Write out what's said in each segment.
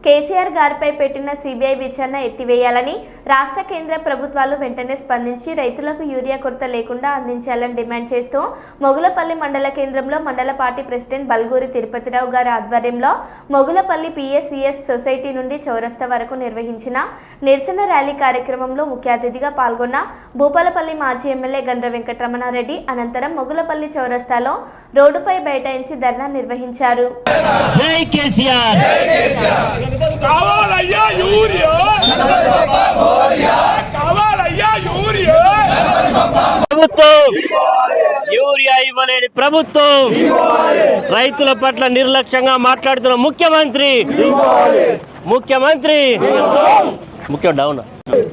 కేసీఆర్ గారిపై పెట్టిన సిబిఐ విచారణ ఎత్తివేయాలని రాష్ట్ర కేంద్ర ప్రభుత్వాలు వెంటనే స్పందించి రైతులకు యూరియా కొరత లేకుండా అందించాలని డిమాండ్ చేస్తూ మొగులపల్లి మండల కేంద్రంలో మండల పార్టీ ప్రెసిడెంట్ బల్గూరి తిరుపతిరావు గారి ఆధ్వర్యంలో మొగులపల్లి పిఎస్సిఎస్ సొసైటీ నుండి చౌరస్తా వరకు నిర్వహించిన నిరసన ర్యాలీ కార్యక్రమంలో ముఖ్య అతిథిగా పాల్గొన్న భూపాలపల్లి మాజీ ఎమ్మెల్యే గండ్ర వెంకటరమణారెడ్డి అనంతరం మొగులపల్లి చౌరస్తాలో రోడ్డుపై బైఠాయించి ధర్నా నిర్వహించారు. కావాలయ్యా యూరియా కావాలయ్యా యూరియా ప్రభుత్వం యూరియా ఇవ్వలేని ప్రభుత్వం రైతుల పట్ల నిర్లక్ష్యంగా మాట్లాడుతున్న ముఖ్యమంత్రి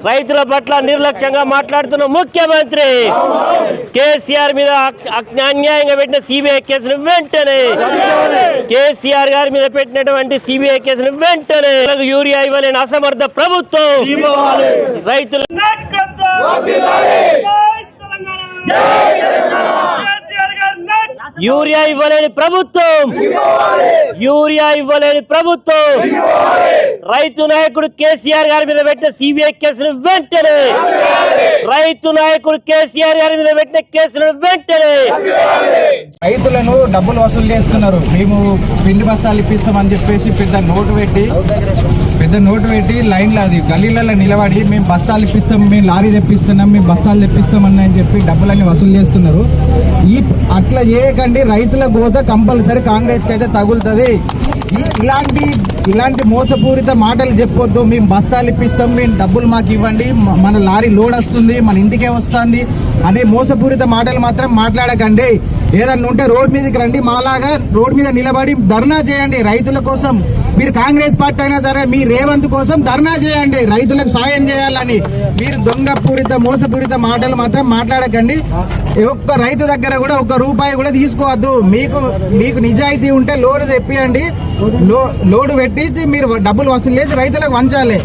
రైతుల పట్ల నిర్లక్ష్యంగా మాట్లాడుతున్న ముఖ్యమంత్రి కేసీఆర్ మీద అన్యాయంగా పెట్టిన సిబిఐ కేసును వెంటనే కేసీఆర్ గారి మీద పెట్టినటువంటి సిబిఐ కేసును వెంటనే యూరియా ఇవ్వలేని అసమర్థ ప్రభుత్వం రైతుల యూరియా ఇవ్వలేని ప్రభుత్వం రైతు నాయకుడు కేసీఆర్ గారి మీద పెట్టిన సిబిఐ కేసును వెంటనే రైతులను డబ్బులు వసూలు చేస్తున్నారు. మేము పిండి బస్తాలు ఇప్పిస్తామని చెప్పేసి పెద్ద నోటు పెట్టి లైన్లో అది గల్లీలలో నిలబడి మేము బస్తాలు ఇప్పిస్తాం, మేము లారీ తెప్పిస్తున్నాం, మేము బస్తాలు తెప్పిస్తామని అని చెప్పి డబ్బులన్నీ వసూలు చేస్తున్నారు. అట్లా చేయకండి, రైతుల గోత కంపల్సరీ కాంగ్రెస్కి అయితే తగులుతుంది. ఇలాంటి మోసపూరిత మాటలు చెప్పొద్దు. మేము బస్తాలు ఇప్పిస్తాం, మేము డబ్బులు మాకు ఇవ్వండి, మన లారీ లోడ్ వస్తుంది, మన ఇంటికే వస్తుంది అనే మోసపూరిత మాటలు మాత్రం మాట్లాడకండి. ఏదన్నా ఉంటే రోడ్ మీదకి రండి, మాలాగా రోడ్ మీద నిలబడి ధర్నా చేయండి రైతుల కోసం. మీరు కాంగ్రెస్ పార్టీ అయినా సరే మీ రేవంత్ కోసం ధర్నా చేయండి, రైతులకు సాయం చేయాలని. మీరు మోసపూరిత మాటలు మాత్రం మాట్లాడకండి. ఒక్క రైతు దగ్గర కూడా ఒక్క రూపాయి కూడా తీసుకోవద్దు. మీకు నిజాయితీ ఉంటే లోడు తెప్పియండి, లోడు పెట్టి మీరు డబ్బులు వసూలు చేసి రైతులకు వంచాలి.